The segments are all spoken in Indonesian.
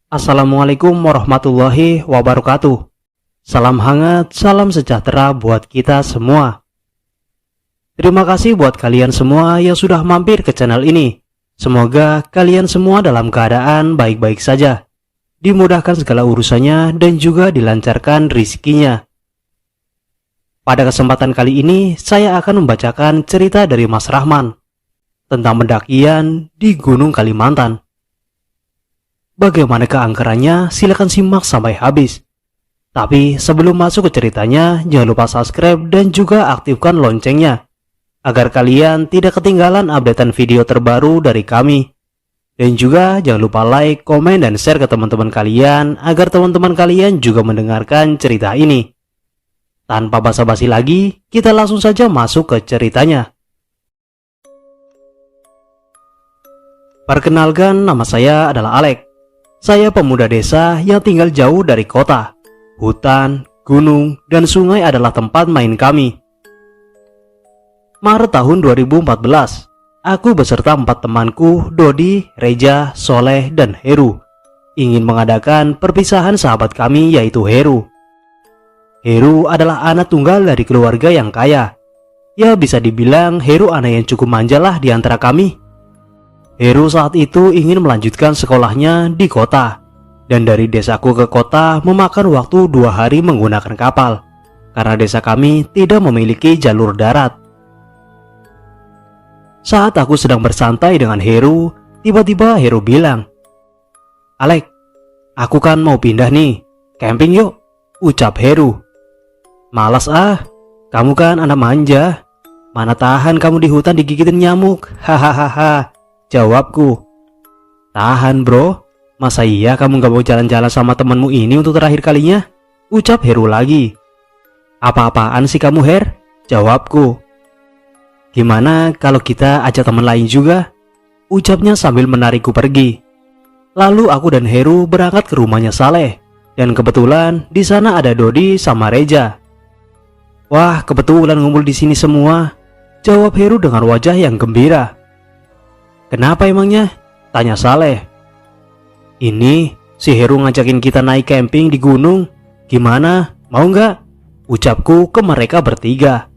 Assalamualaikum warahmatullahi wabarakatuh. Salam hangat, salam sejahtera buat kita semua. Terima kasih buat kalian semua yang sudah mampir ke channel ini. Semoga kalian semua dalam keadaan baik-baik saja, dimudahkan segala urusannya dan juga dilancarkan rezekinya. Pada kesempatan kali ini, saya akan membacakan cerita dari Mas Rahman tentang pendakian di Gunung Kalimantan. Bagaimana keangkerannya? Silakan simak sampai habis. Tapi sebelum masuk ke ceritanya, jangan lupa subscribe dan juga aktifkan loncengnya agar kalian tidak ketinggalan updatean video terbaru dari kami. Dan juga jangan lupa like, komen, dan share ke teman-teman kalian agar teman-teman kalian juga mendengarkan cerita ini. Tanpa basa-basi lagi, kita langsung saja masuk ke ceritanya. Perkenalkan, nama saya adalah Alex. Saya pemuda desa yang tinggal jauh dari kota. Hutan, gunung, dan sungai adalah tempat main kami. Maret tahun 2014, aku beserta 4 temanku, Dodi, Reja, Soleh, dan Heru, ingin mengadakan perpisahan sahabat kami yaitu Heru. Heru adalah anak tunggal dari keluarga yang kaya. Ya, bisa dibilang Heru anak yang cukup manja lah di antara kami. Heru saat itu ingin melanjutkan sekolahnya di kota, dan dari desaku ke kota memakan waktu 2 hari menggunakan kapal, karena desa kami tidak memiliki jalur darat. Saat aku sedang bersantai dengan Heru, tiba-tiba Heru bilang, "Alex, aku kan mau pindah nih, camping yuk," ucap Heru. "Malas ah, kamu kan anak manja, mana tahan kamu di hutan digigitin nyamuk, hahaha," jawabku. "Tahan bro, masa iya kamu gak mau jalan-jalan sama temanmu ini untuk terakhir kalinya?" ucap Heru lagi. "Apa-apaan sih kamu Her?" jawabku. "Gimana kalau kita ajak teman lain juga?" ucapnya sambil menarikku pergi. Lalu aku dan Heru berangkat ke rumahnya Saleh, dan kebetulan di sana ada Dodi sama Reja. "Wah, kebetulan ngumpul di sini semua," jawab Heru dengan wajah yang gembira. "Kenapa emangnya?" tanya Saleh. "Ini si Heru ngajakin kita naik camping di gunung. Gimana? Mau nggak?" ucapku ke mereka bertiga.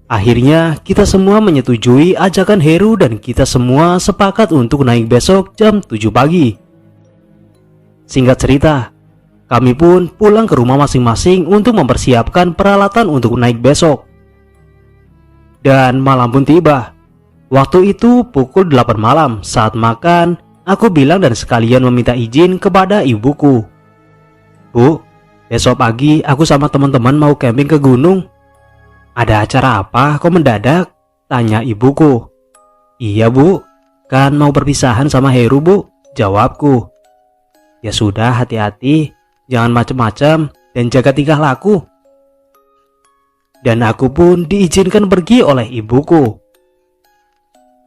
Akhirnya kita semua menyetujui ajakan Heru dan kita semua sepakat untuk naik besok jam 7 pagi. Singkat cerita, kami pun pulang ke rumah masing-masing untuk mempersiapkan peralatan untuk naik besok. Dan malam pun tiba. Waktu itu pukul 8 malam. Saat makan, aku bilang dan sekalian meminta izin kepada ibuku. "Bu, besok pagi aku sama teman-teman mau camping ke gunung." "Ada acara apa kok mendadak?" tanya ibuku. "Iya bu, kan mau perpisahan sama Heru bu," jawabku. "Ya sudah, hati-hati, jangan macem-macem dan jaga tingkah laku." Dan aku pun diizinkan pergi oleh ibuku.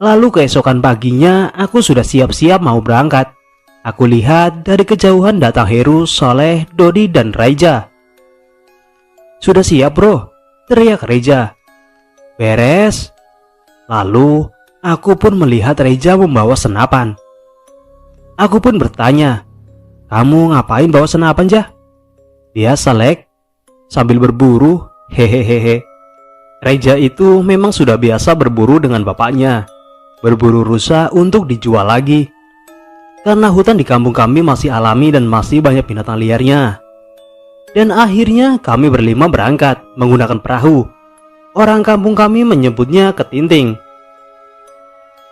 Lalu keesokan paginya aku sudah siap-siap mau berangkat. Aku lihat dari kejauhan datang Heru, Soleh, Dodi, dan Reja. "Sudah siap bro?" teriak Reja. "Beres." Lalu aku pun melihat Reja membawa senapan. Aku pun bertanya, "Kamu ngapain bawa senapan Jah?" "Biasa Lek, sambil berburu, hehehehe." Reja itu memang sudah biasa berburu dengan bapaknya, berburu rusa untuk dijual lagi. Karena hutan di kampung kami masih alami dan masih banyak binatang liarnya. Dan akhirnya kami berlima berangkat menggunakan perahu. Orang kampung kami menyebutnya ketinting.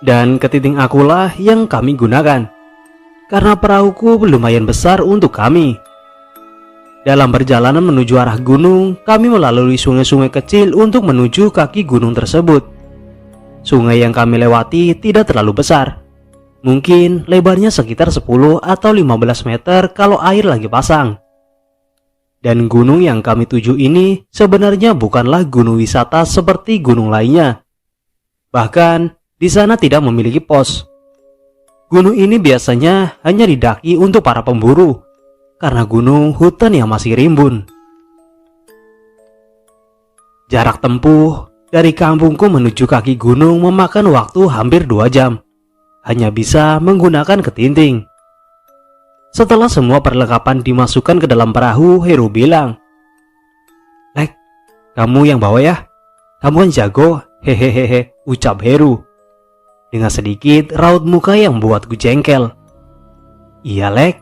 Dan ketinting akulah yang kami gunakan, karena perahuku lumayan besar untuk kami. Dalam perjalanan menuju arah gunung, kami melalui sungai-sungai kecil untuk menuju kaki gunung tersebut. Sungai yang kami lewati tidak terlalu besar. Mungkin lebarnya sekitar 10 atau 15 meter kalau air lagi pasang. Dan gunung yang kami tuju ini sebenarnya bukanlah gunung wisata seperti gunung lainnya. Bahkan di sana tidak memiliki pos. Gunung ini biasanya hanya didaki untuk para pemburu, karena gunung hutan yang masih rimbun. Jarak tempuh dari kampungku menuju kaki gunung memakan waktu hampir 2 jam. Hanya bisa menggunakan ketinting. Setelah semua perlengkapan dimasukkan ke dalam perahu, Heru bilang, "Lek, kamu yang bawa ya. Kamu kan jago, hehehehe," ucap Heru dengan sedikit raut muka yang membuatku jengkel. "Iya Lek,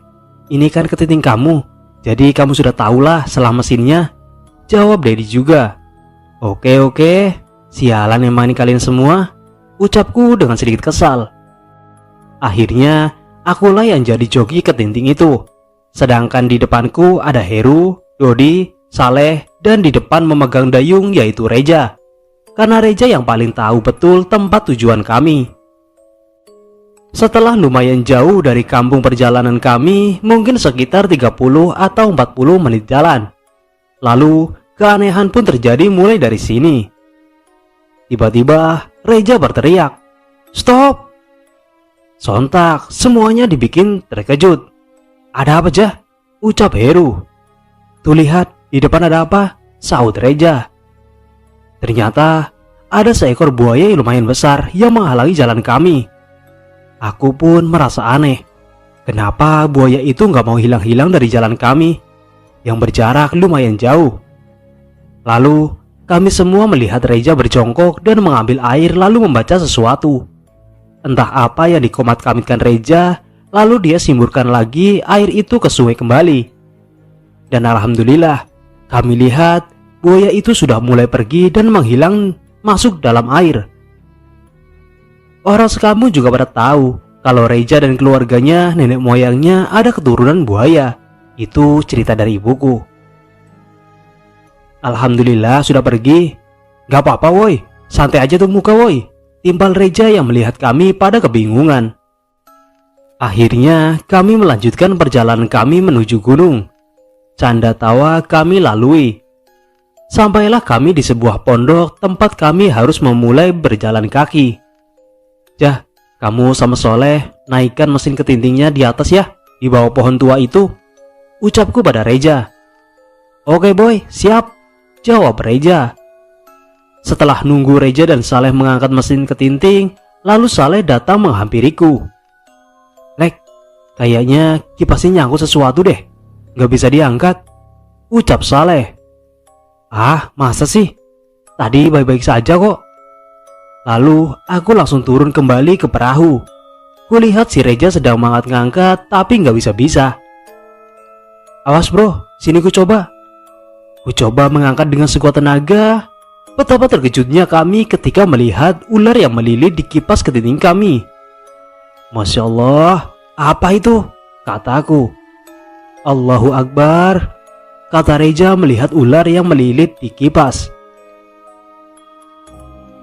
ini kan kepiting kamu, jadi kamu sudah tahulah salah mesinnya," jawab Dedi juga. Oke, sialan emang ini kalian semua," ucapku dengan sedikit kesal. Akhirnya akulah yang jadi joki ketinting itu, sedangkan di depanku ada Heru, Dodi, Saleh, dan di depan memegang dayung yaitu Reja, karena Reja yang paling tahu betul tempat tujuan kami. Setelah lumayan jauh dari kampung perjalanan kami, mungkin sekitar 30 atau 40 menit jalan, lalu keanehan pun terjadi mulai dari sini. Tiba-tiba Reja berteriak, "Stop!" Sontak semuanya dibikin terkejut. "Ada apa, Jah?" ucap Heru. "Tuh lihat, di depan ada apa?" sahut Reja. Ternyata ada seekor buaya yang lumayan besar yang menghalangi jalan kami. Aku pun merasa aneh. Kenapa buaya itu nggak mau hilang-hilang dari jalan kami yang berjarak lumayan jauh? Lalu kami semua melihat Reja berjongkok dan mengambil air lalu membaca sesuatu. Entah apa yang dikomat-kamitkan Reja, lalu dia simburkan lagi air itu ke sungai kembali. Dan alhamdulillah, kami lihat buaya itu sudah mulai pergi dan menghilang masuk dalam air. Orang sekampung juga pada tahu kalau Reja dan keluarganya nenek moyangnya ada keturunan buaya. Itu cerita dari ibuku. "Alhamdulillah sudah pergi." "Gak apa-apa woi, santai aja tuh muka woi," timpal Reja yang melihat kami pada kebingungan. Akhirnya kami melanjutkan perjalanan kami menuju gunung. Canda tawa kami lalui. Sampailah kami di sebuah pondok tempat kami harus memulai berjalan kaki. "Jah, kamu sama Soleh naikkan mesin ketintingnya di atas ya, di bawah pohon tua itu," ucapku pada Reja. "Oke boy, siap," jawab Reja. Setelah nunggu Reja dan Saleh mengangkat mesin ketinting, lalu Saleh datang menghampiriku. "Lek, kayaknya kipasnya nyangkut sesuatu deh, gak bisa diangkat," ucap Saleh. "Ah, masa sih? Tadi baik-baik saja kok." Lalu aku langsung turun kembali ke perahu. Kulihat si Reja sedang mengangkat tapi gak bisa-bisa. "Awas bro, sini ku coba." Ku coba mengangkat dengan sekuat tenaga. Betapa terkejutnya kami ketika melihat ular yang melilit di kipas ketinting kami. "Masya Allah, apa itu?" kataku. "Allahu Akbar," kata Reja melihat ular yang melilit di kipas.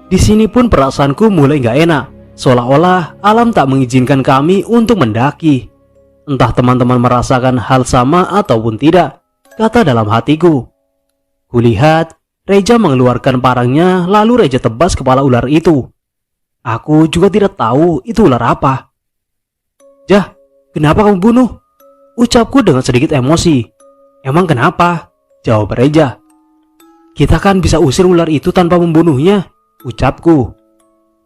Di sini pun perasaanku mulai gak enak, seolah-olah alam tak mengizinkan kami untuk mendaki. Entah teman-teman merasakan hal sama ataupun tidak, kata dalam hatiku. Kulihat Reja mengeluarkan parangnya, lalu Reja tebas kepala ular itu. Aku juga tidak tahu itu ular apa. "Jah, kenapa kamu bunuh?" ucapku dengan sedikit emosi. "Emang kenapa?" jawab Reja. "Kita kan bisa usir ular itu tanpa membunuhnya," ucapku.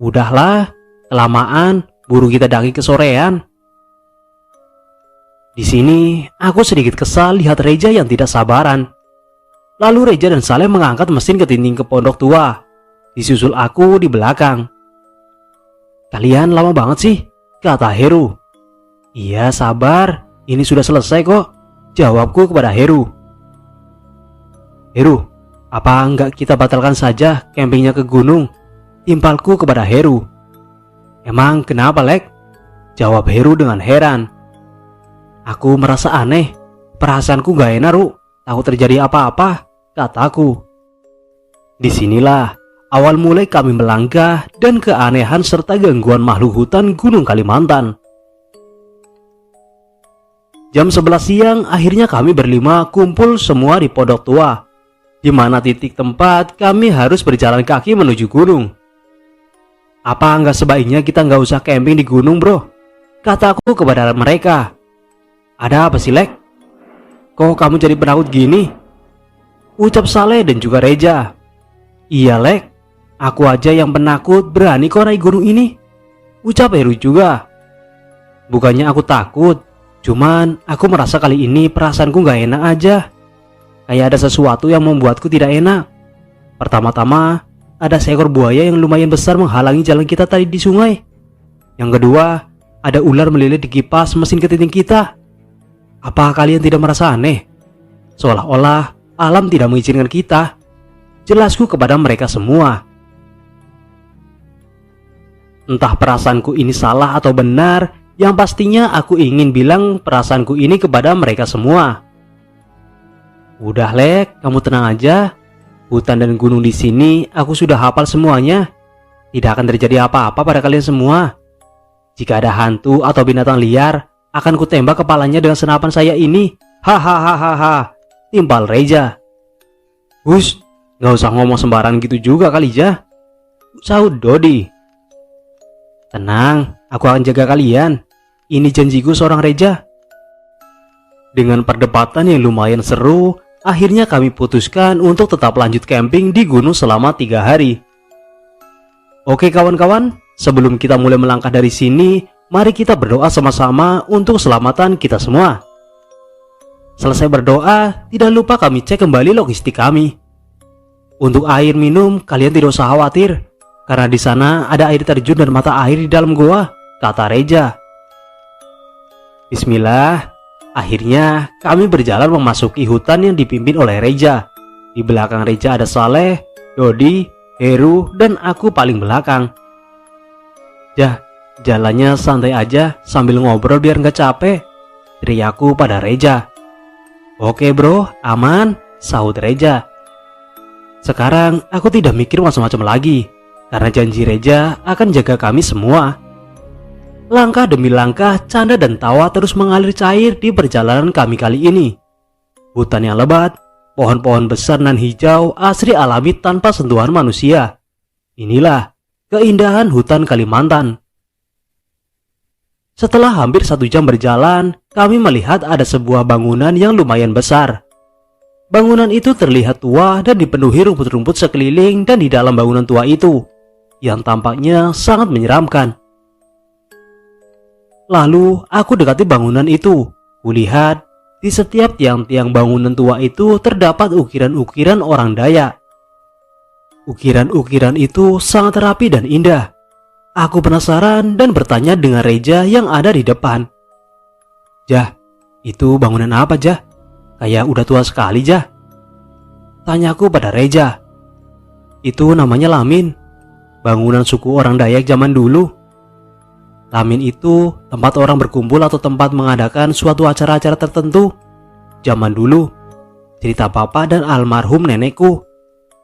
"Udahlah, kelamaan, buru kita daki ke sorean." Di sini aku sedikit kesal lihat Reja yang tidak sabaran. Lalu Reja dan Saleh mengangkat mesin ketinting ke pondok tua. Disusul aku di belakang. "Kalian lama banget sih," kata Heru. "Iya sabar, ini sudah selesai kok," jawabku kepada Heru. "Heru, apa enggak kita batalkan saja campingnya ke gunung?" timpalku kepada Heru. "Emang kenapa Lek?" jawab Heru dengan heran. Aku merasa aneh, perasaanku gak enak Ru, takut terjadi apa-apa, kataku. Disinilah awal mulai kami melangkah dan keanehan serta gangguan makhluk hutan Gunung Kalimantan. Jam 11 siang akhirnya kami berlima kumpul semua di pondok tua, di mana titik tempat kami harus berjalan kaki menuju gunung. "Apa nggak sebaiknya kita nggak usah camping di gunung bro?" kataku kepada mereka. "Ada apa sih Lek? Kok kamu jadi penakut gini?" ucap Saleh dan juga Reja. "Iya Lek, aku aja yang penakut berani kok naik gunung ini," ucap Heru juga. "Bukannya aku takut, Cuman aku merasa kali ini perasaanku gak enak aja. Kayak ada sesuatu yang membuatku tidak enak. Pertama-tama, ada seekor buaya yang lumayan besar menghalangi jalan kita tadi di sungai. Yang kedua, ada ular melilit di kipas mesin ketinting kita. Apa kalian tidak merasa aneh? Seolah-olah alam tidak mengizinkan kita. Jelasku kepada mereka semua. Entah perasaanku ini salah atau benar, yang pastinya aku ingin bilang perasaanku ini kepada mereka semua. Udah Lek, kamu tenang aja. Hutan dan gunung di sini aku sudah hafal semuanya. Tidak akan terjadi apa-apa pada kalian semua. Jika ada hantu atau binatang liar, akan kutembak kepalanya dengan senapan saya ini. Hahaha, timpal Reja. Hush, gak usah ngomong sembarangan gitu juga kali ya, sahut Dodi. Tenang, aku akan jaga kalian. Ini janjiku seorang Reja. Dengan perdebatan yang lumayan seru, akhirnya kami putuskan untuk tetap lanjut camping di gunung selama 3 hari. Oke kawan-kawan, sebelum kita mulai melangkah dari sini, mari kita berdoa sama-sama untuk keselamatan kita semua. Selesai berdoa, tidak lupa kami cek kembali logistik kami. Untuk air minum, kalian tidak usah khawatir, karena di sana ada air terjun dan mata air di dalam goa, kata Reja. Bismillah, akhirnya kami berjalan memasuki hutan yang dipimpin oleh Reja. Di belakang Reja ada Saleh, Dodi, Heru, dan aku paling belakang. Jalannya santai aja sambil ngobrol biar nggak capek, teriakku pada Reja. Oke bro, aman, sahut Reja. Sekarang aku tidak mikir macam-macam lagi, karena janji Reja akan jaga kami semua. Langkah demi langkah, canda dan tawa terus mengalir cair di perjalanan kami kali ini. Hutan yang lebat, pohon-pohon besar dan hijau asri alami tanpa sentuhan manusia. Inilah keindahan hutan Kalimantan. Setelah hampir 1 jam berjalan, kami melihat ada sebuah bangunan yang lumayan besar. Bangunan itu terlihat tua dan dipenuhi rumput-rumput sekeliling, dan di dalam bangunan tua itu, yang tampaknya sangat menyeramkan. Lalu aku dekati bangunan itu. Kulihat di setiap tiang-tiang bangunan tua itu terdapat ukiran-ukiran orang Dayak. Ukiran-ukiran itu sangat rapi dan indah. Aku penasaran dan bertanya dengan Reja yang ada di depan. Jah, itu bangunan apa Jah? Kayak udah tua sekali Jah. Tanyaku pada Reja. Itu namanya Lamin, bangunan suku orang Dayak zaman dulu. Lamin itu tempat orang berkumpul atau tempat mengadakan suatu acara-acara tertentu. Zaman dulu, cerita papa dan almarhum nenekku.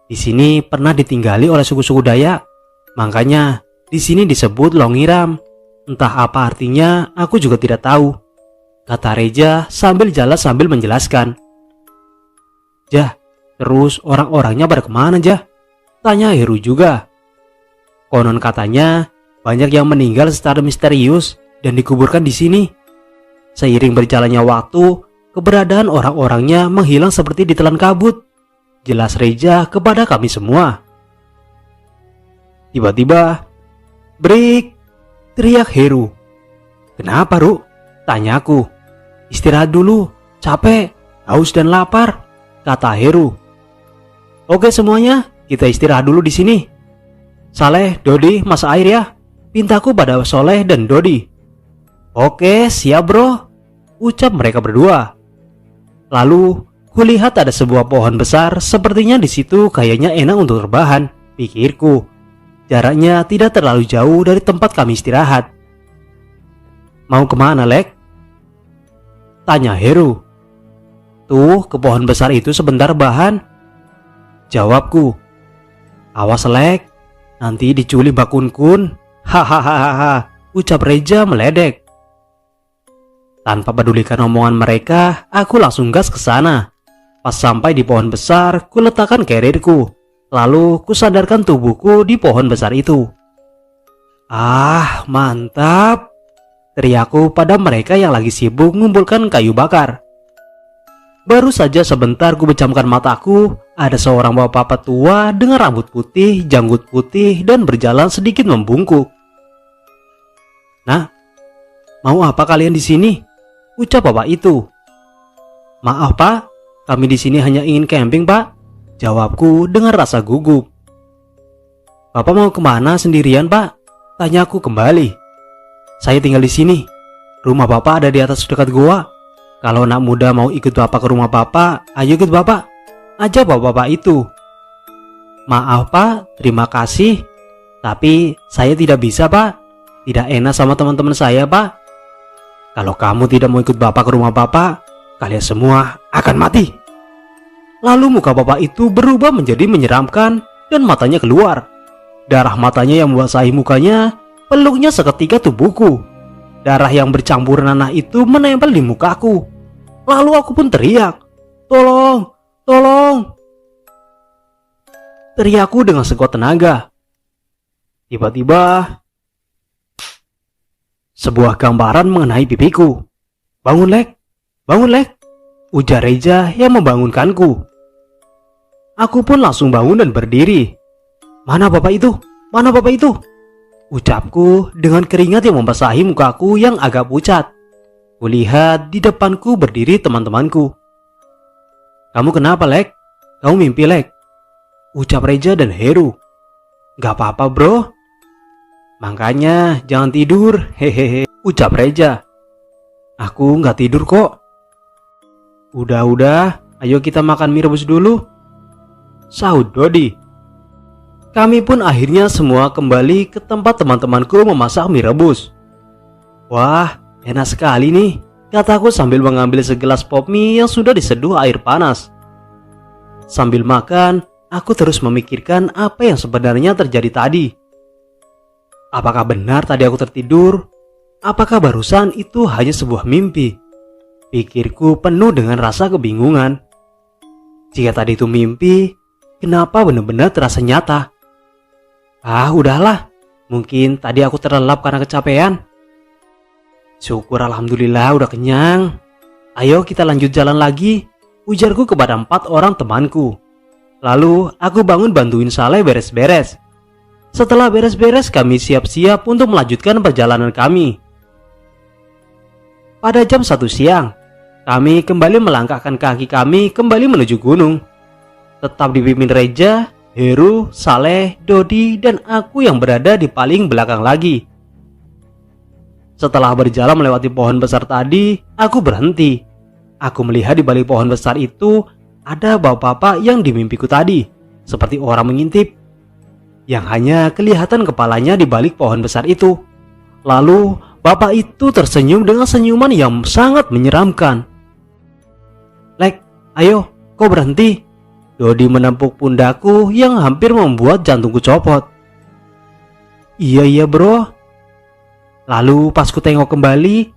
Di sini pernah ditinggali oleh suku-suku Dayak. Makanya di sini disebut Longiram. Entah apa artinya, aku juga tidak tahu, kata Reja sambil jalan sambil menjelaskan. Jah, terus orang-orangnya pada kemana Jah? Tanya Heru juga. Konon katanya banyak yang meninggal secara misterius dan dikuburkan di sini. Seiring berjalannya waktu, keberadaan orang-orangnya menghilang seperti ditelan kabut, jelas Reja kepada kami semua. Tiba-tiba, "Break!" teriak Heru. "Kenapa, Ru?" tanyaku. "Istirahat dulu, capek, haus dan lapar," kata Heru. "Oke semuanya, kita istirahat dulu di sini. Saleh, Dodi, masak air ya," pintaku pada Soleh dan Dodi. "Oke, siap bro," ucap mereka berdua. Lalu, kulihat ada sebuah pohon besar, sepertinya di situ kayaknya enak untuk rebahan, pikirku. Jaraknya tidak terlalu jauh dari tempat kami istirahat. "Mau kemana, Lek?" tanya Heru. "Tuh, ke pohon besar itu sebentar rebahan," jawabku. "Awas Lek, nanti diculik Mbak Kun-kun." Hahaha, ucap Reja meledek. Tanpa pedulikan omongan mereka, aku langsung gas ke sana. Pas sampai di pohon besar, ku letakkan carrierku. Lalu ku sandarkan tubuhku di pohon besar itu. "Ah, mantap!" teriakku pada mereka yang lagi sibuk mengumpulkan kayu bakar. Baru saja sebentar ku pejamkan mataku, ada seorang bapak petua dengan rambut putih, janggut putih, dan berjalan sedikit membungkuk. "Nah, mau apa kalian di sini?" ucap bapak itu. Maaf pak, kami di sini hanya ingin camping pak, jawabku dengan rasa gugup. Bapak mau kemana sendirian pak? Tanyaku kembali. Saya tinggal di sini. Rumah bapak ada di atas dekat goa. Kalau anak muda mau ikut bapak ke rumah bapak, ayo ikut bapak, aja bapak-bapak itu. Maaf pak, terima kasih. Tapi saya tidak bisa pak. Tidak enak sama teman-teman saya pak. Kalau kamu tidak mau ikut bapak ke rumah bapak, kalian semua akan mati. Lalu muka bapak itu berubah menjadi menyeramkan dan matanya keluar. Darah matanya yang membasahi mukanya, peluknya seketika tubuhku. Darah yang bercampur nanah itu menempel di mukaku. Lalu aku pun teriak, "Tolong, tolong!" Teriakku dengan sekuat tenaga. Tiba-tiba sebuah gambaran mengenai pipiku. Bangun Lek, ujar Reja yang membangunkanku. Aku pun langsung bangun dan berdiri. Mana bapak itu? Mana bapak itu? Ucapku dengan keringat yang membasahi mukaku yang agak pucat. Kulihat di depanku berdiri teman-temanku. Kamu kenapa Lek? Kamu mimpi Lek? Ucap Reja dan Heru. Gak apa-apa bro. Makanya jangan tidur, hehehe, ucap Reja. Aku gak tidur kok. Udah, ayo kita makan mie rebus dulu, sahut Dodi. Kami pun akhirnya semua kembali ke tempat teman-temanku memasak mie rebus. Wah, enak sekali nih, kataku sambil mengambil segelas pop mie yang sudah diseduh air panas. Sambil makan, aku terus memikirkan apa yang sebenarnya terjadi tadi. Apakah benar tadi aku tertidur? Apakah barusan itu hanya sebuah mimpi? Pikirku penuh dengan rasa kebingungan. Jika tadi itu mimpi, kenapa benar-benar terasa nyata? Ah, udahlah. Mungkin tadi aku terlelap karena kecapean. Syukur alhamdulillah udah kenyang. Ayo kita lanjut jalan lagi, ujarku kepada 4 orang temanku. Lalu aku bangun bantuin Saleh beres-beres. Setelah beres-beres kami siap-siap untuk melanjutkan perjalanan kami. Pada jam 1 siang, kami kembali melangkahkan kaki kami kembali menuju gunung. Tetap dipimpin Reja, Heru, Saleh, Dodi, dan aku yang berada di paling belakang lagi. Setelah berjalan melewati pohon besar tadi, aku berhenti. Aku melihat di balik pohon besar itu ada bapak-bapak yang di mimpiku tadi, seperti orang mengintip, yang hanya kelihatan kepalanya di balik pohon besar itu. Lalu bapak itu tersenyum dengan senyuman yang sangat menyeramkan. Lek, ayo, kok berhenti? Dodi menepuk pundakku yang hampir membuat jantungku copot. Iya bro. Lalu pas ku tengok kembali,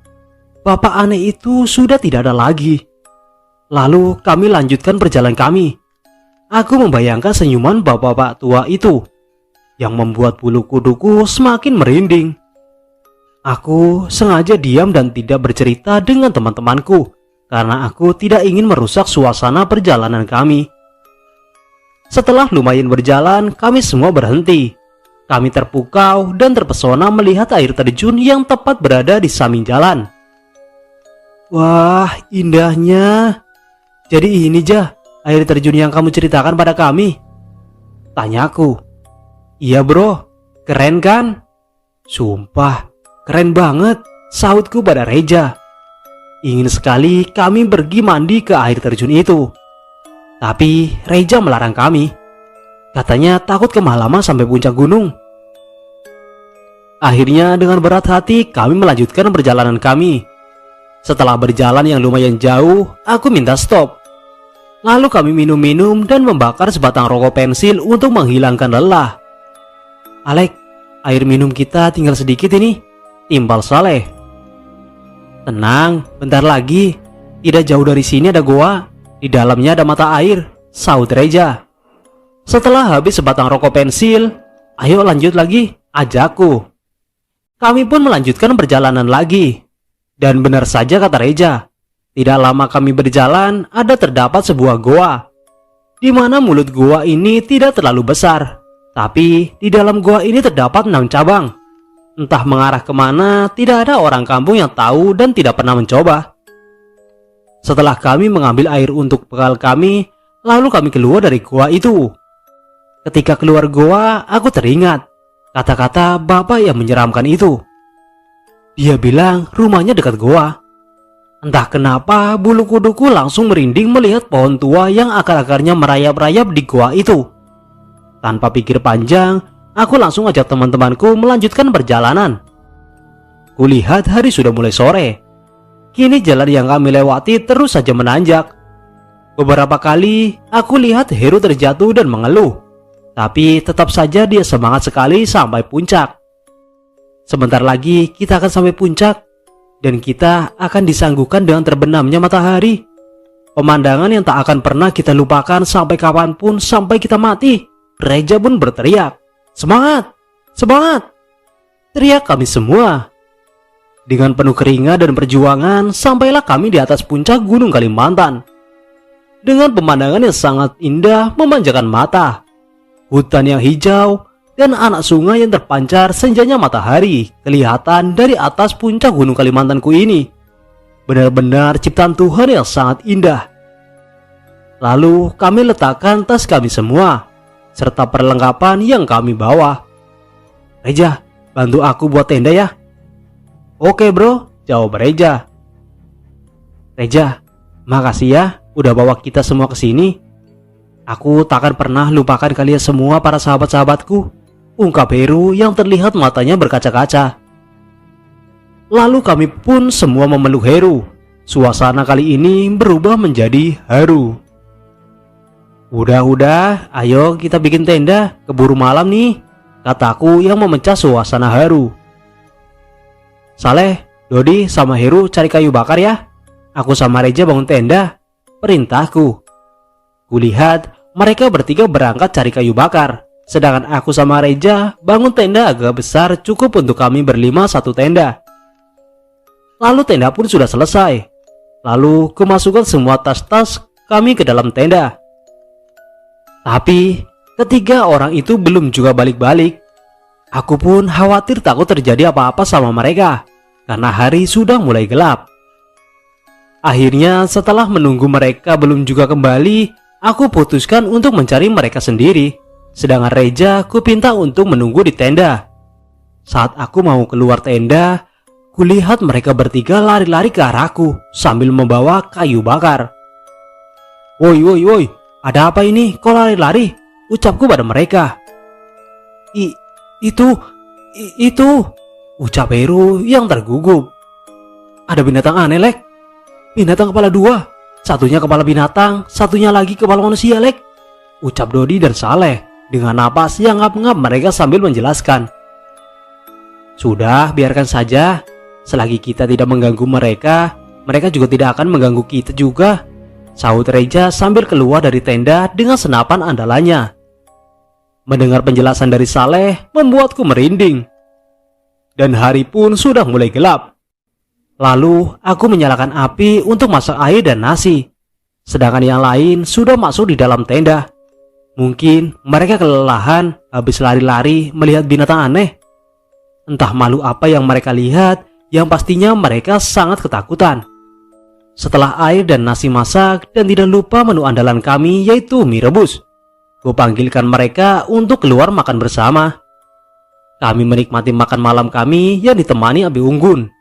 bapak aneh itu sudah tidak ada lagi. Lalu kami lanjutkan perjalanan kami. Aku membayangkan senyuman bapak-bapak tua itu yang membuat bulu kuduku semakin merinding. Aku sengaja diam dan tidak bercerita dengan teman-temanku karena aku tidak ingin merusak suasana perjalanan kami. Setelah lumayan berjalan, kami semua berhenti. Kami terpukau dan terpesona melihat air terjun yang tepat berada di samping jalan. Wah, indahnya. Jadi ini Jah, air terjun yang kamu ceritakan pada kami? Tanyaku. Iya bro, keren kan? Sumpah, keren banget, sahutku pada Reja. Ingin sekali kami pergi mandi ke air terjun itu. Tapi Reja melarang kami. Katanya takut kemalaman sampai puncak gunung. Akhirnya dengan berat hati kami melanjutkan perjalanan kami. Setelah berjalan yang lumayan jauh, aku minta stop. Lalu kami minum-minum dan membakar sebatang rokok pensil untuk menghilangkan lelah. Alek, air minum kita tinggal sedikit ini, timpal Saleh. Tenang, bentar lagi. Tidak jauh dari sini ada goa. Di dalamnya ada mata air, sahut Reja. Setelah habis sebatang rokok pensil, ayo lanjut lagi, ajakku. Kami pun melanjutkan perjalanan lagi. Dan benar saja kata Reja, tidak lama kami berjalan, ada terdapat sebuah goa. Di mana mulut goa ini tidak terlalu besar, tapi di dalam goa ini terdapat 6 cabang. Entah mengarah kemana, tidak ada orang kampung yang tahu dan tidak pernah mencoba. Setelah kami mengambil air untuk bekal kami, lalu kami keluar dari goa itu. Ketika keluar goa, aku teringat kata-kata bapak yang menyeramkan itu. Dia bilang rumahnya dekat goa. Entah kenapa bulu kuduku langsung merinding melihat pohon tua yang akar-akarnya merayap-rayap di goa itu. Tanpa pikir panjang, aku langsung ajak teman-temanku melanjutkan perjalanan. Kulihat hari sudah mulai sore. Kini jalan yang kami lewati terus saja menanjak. Beberapa kali aku lihat Heru terjatuh dan mengeluh. Tapi tetap saja dia semangat sekali sampai puncak. Sebentar lagi kita akan sampai puncak. Dan kita akan disangguhkan dengan terbenamnya matahari. Pemandangan yang tak akan pernah kita lupakan sampai kapanpun, sampai kita mati. Reja pun berteriak, "Semangat! Semangat!" Teriak kami semua. Dengan penuh keringat dan perjuangan, sampailah kami di atas puncak Gunung Kalimantan. Dengan pemandangan yang sangat indah memanjakan mata. Hutan yang hijau dan anak sungai yang terpancar senjanya matahari kelihatan dari atas puncak Gunung Kalimantanku ini. Benar-benar ciptaan Tuhan yang sangat indah. Lalu kami letakkan tas kami semua, serta perlengkapan yang kami bawa. "Reja, bantu aku buat tenda ya." "Oke bro," jawab Reja. "Reja, makasih ya udah bawa kita semua ke sini. Aku takkan pernah lupakan kalian semua para sahabat-sahabatku," ungkap Heru yang terlihat matanya berkaca-kaca. Lalu kami pun semua memeluk Heru. Suasana kali ini berubah menjadi haru. "Udah, ayo kita bikin tenda, keburu malam nih," kataku yang memecah suasana haru. "Saleh, Dodi sama Heru cari kayu bakar ya. Aku sama Reja bangun tenda," perintahku. Kulihat mereka bertiga berangkat cari kayu bakar. Sedangkan aku sama Reja bangun tenda agak besar cukup untuk kami berlima satu tenda. Lalu tenda pun sudah selesai. Lalu kemasukkan semua tas-tas kami ke dalam tenda. Tapi ketiga orang itu belum juga balik-balik. Aku pun khawatir takut terjadi apa-apa sama mereka karena hari sudah mulai gelap. Akhirnya setelah menunggu mereka belum juga kembali, aku putuskan untuk mencari mereka sendiri. Sedangkan Reja kupinta untuk menunggu di tenda. Saat aku mau keluar tenda, kulihat mereka bertiga lari-lari ke arahku sambil membawa kayu bakar. Woi, ada apa ini? Kok lari-lari?" ucapku pada mereka. Itu, ucap Heru yang tergugup. "Ada binatang aneh, Lek. Binatang kepala dua. Satunya kepala binatang, satunya lagi kepala manusia, Lek," ucap Dodi dan Saleh. Dengan napas yang ngap-ngap mereka sambil menjelaskan. "Sudah, biarkan saja. Selagi kita tidak mengganggu mereka, mereka juga tidak akan mengganggu kita juga," sahut Reja sambil keluar dari tenda dengan senapan andalannya. Mendengar penjelasan dari Saleh membuatku merinding. Dan hari pun sudah mulai gelap. Lalu aku menyalakan api untuk masak air dan nasi. Sedangkan yang lain sudah masuk di dalam tenda. Mungkin mereka kelelahan habis lari-lari melihat binatang aneh. Entah makhluk apa yang mereka lihat, yang pastinya mereka sangat ketakutan. Setelah air dan nasi masak dan tidak lupa menu andalan kami yaitu mie rebus, kupanggilkan mereka untuk keluar makan bersama. Kami menikmati makan malam kami yang ditemani api unggun.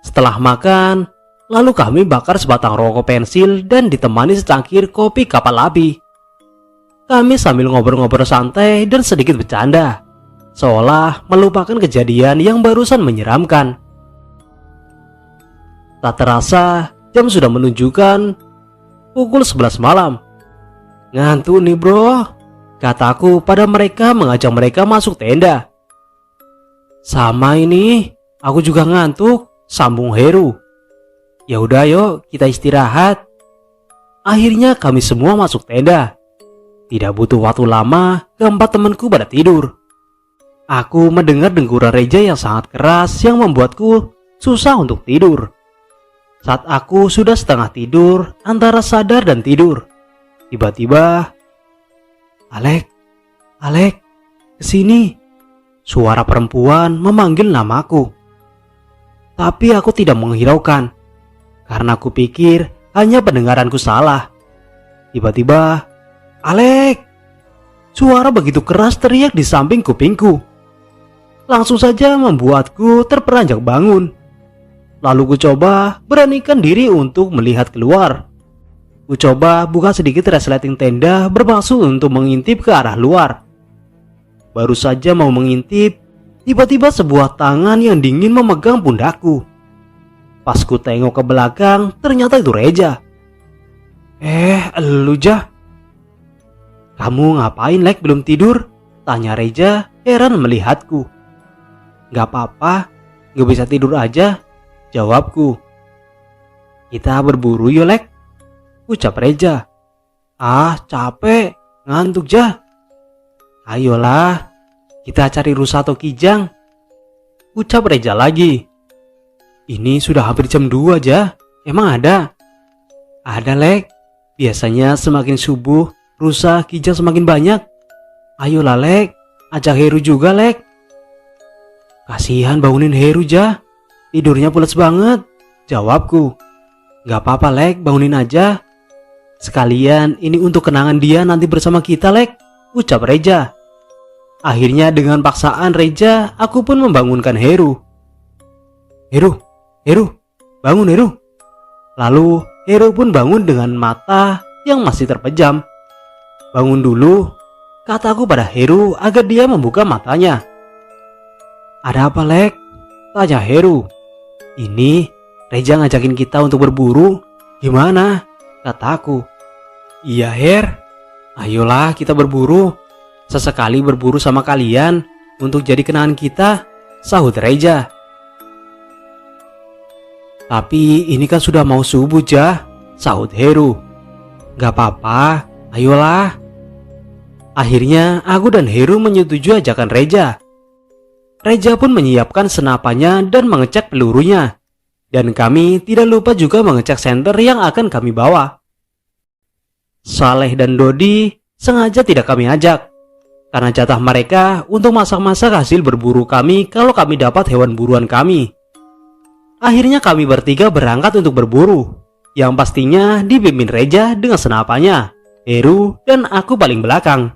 Setelah makan, lalu kami bakar sebatang rokok pensil dan ditemani secangkir kopi kapal api. Kami sambil ngobrol-ngobrol santai dan sedikit bercanda, seolah melupakan kejadian yang barusan menyeramkan. Tak terasa jam sudah menunjukkan pukul 11 malam. "Ngantuk nih bro," kataku pada mereka mengajak mereka masuk tenda. "Sama ini, aku juga ngantuk," sambung Heru. "Ya udah yuk kita istirahat." Akhirnya kami semua masuk tenda. Tidak butuh waktu lama, keempat temanku pada tidur. Aku mendengar dengkuran Reja yang sangat keras yang membuatku susah untuk tidur. Saat aku sudah setengah tidur, antara sadar dan tidur, tiba-tiba, Alek, kesini." Suara perempuan memanggil namaku. Tapi aku tidak menghiraukan, karena aku pikir hanya pendengaranku salah. Tiba-tiba, "Alek!" Suara begitu keras teriak di samping kupingku. Langsung saja membuatku terperanjak bangun. Lalu ku coba beranikan diri untuk melihat keluar. Ku coba buka sedikit resleting tenda bermaksud untuk mengintip ke arah luar. Baru saja mau mengintip, tiba-tiba sebuah tangan yang dingin memegang pundakku. Pas ku tengok ke belakang, ternyata itu Reja. Elu Jah. "Kamu ngapain, Lek, belum tidur?" tanya Reja heran melihatku. "Gak apa-apa, gak bisa tidur aja," jawabku. "Kita berburu yuk, Lek," ucap Reja. "Ah, capek, ngantuk, Jah." "Ayolah, kita cari rusa atau kijang," ucap Reja lagi. "Ini sudah hampir jam 2, Jah. Emang ada?" "Ada, Lek. Biasanya semakin subuh, rusa kijang semakin banyak. Ayolah, Lek, ajak Heru juga, Lek." "Kasihan bangunin Heru, Jah. Tidurnya pules banget," jawabku. "Gak apa-apa, Lek, bangunin aja. Sekalian ini untuk kenangan dia nanti bersama kita, Lek," ucap Reja. Akhirnya dengan paksaan Reja, aku pun membangunkan Heru. Heru, bangun Heru." Lalu Heru pun bangun dengan mata yang masih terpejam. "Bangun dulu," kataku pada Heru agar dia membuka matanya. "Ada apa, Lek?" tanya Heru. "Ini Reja ngajakin kita untuk berburu. Gimana?" kataku. "Iya, Her. Ayolah kita berburu. Sesekali berburu sama kalian untuk jadi kenangan kita," sahut Reja. "Tapi ini kan sudah mau subuh, Jah," sahut Heru. "Gak apa-apa, ayolah." Akhirnya aku dan Heru menyetujui ajakan Reja. Reja pun menyiapkan senapannya dan mengecek pelurunya. Dan kami tidak lupa juga mengecek senter yang akan kami bawa. Saleh dan Dodi sengaja tidak kami ajak, karena jatah mereka untuk masak-masak hasil berburu kami kalau kami dapat hewan buruan kami. Akhirnya kami bertiga berangkat untuk berburu, yang pastinya dipimpin Reja dengan senapannya, Heru dan aku paling belakang.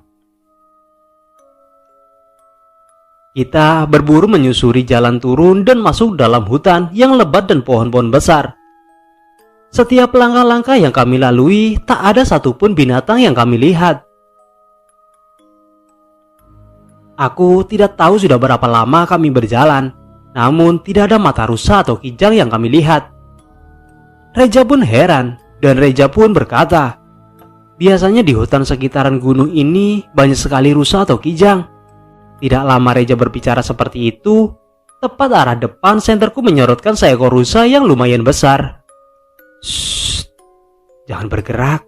Kita berburu menyusuri jalan turun dan masuk dalam hutan yang lebat dan pohon-pohon besar. Setiap langkah-langkah yang kami lalui, tak ada satupun binatang yang kami lihat. Aku tidak tahu sudah berapa lama kami berjalan, namun tidak ada mata rusa atau kijang yang kami lihat. Reja pun heran, dan Reja pun berkata, "Biasanya di hutan sekitaran gunung ini banyak sekali rusa atau kijang." Tidak lama Reja berbicara seperti itu, tepat arah depan senterku menyorotkan seekor rusa yang lumayan besar. "Shh, jangan bergerak,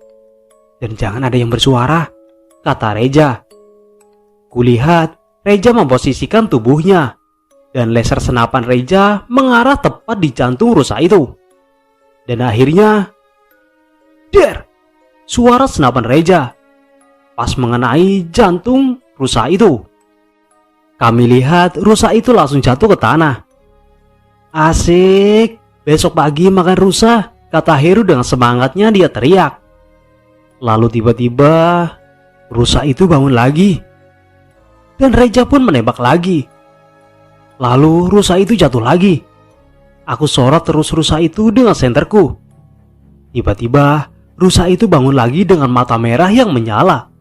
dan jangan ada yang bersuara," kata Reja. Kulihat Reja memposisikan tubuhnya, dan laser senapan Reja mengarah tepat di jantung rusa itu. Dan akhirnya, der! Suara senapan Reja pas mengenai jantung rusa itu. Kami lihat rusa itu langsung jatuh ke tanah. "Asik, besok pagi makan rusa," kata Heru dengan semangatnya dia teriak. Lalu tiba-tiba rusa itu bangun lagi, dan Reja pun menembak lagi. Lalu rusa itu jatuh lagi. Aku sorot terus rusa itu dengan senterku. Tiba-tiba rusa itu bangun lagi dengan mata merah yang menyala.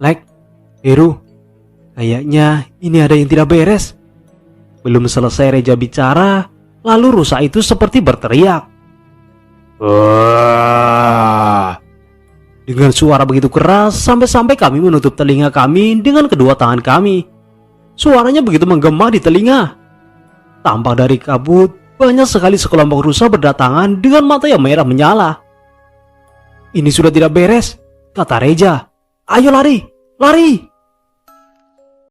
"Lek, Heru, kayaknya ini ada yang tidak beres." Belum selesai Reja bicara, lalu rusa itu seperti berteriak. "Wah!" Dengan suara begitu keras sampai-sampai kami menutup telinga kami dengan kedua tangan kami. Suaranya begitu menggema di telinga. Tampak dari kabut, banyak sekali sekelompok rusa berdatangan dengan mata yang merah menyala. "Ini sudah tidak beres," kata Reja. "Ayo lari, lari!"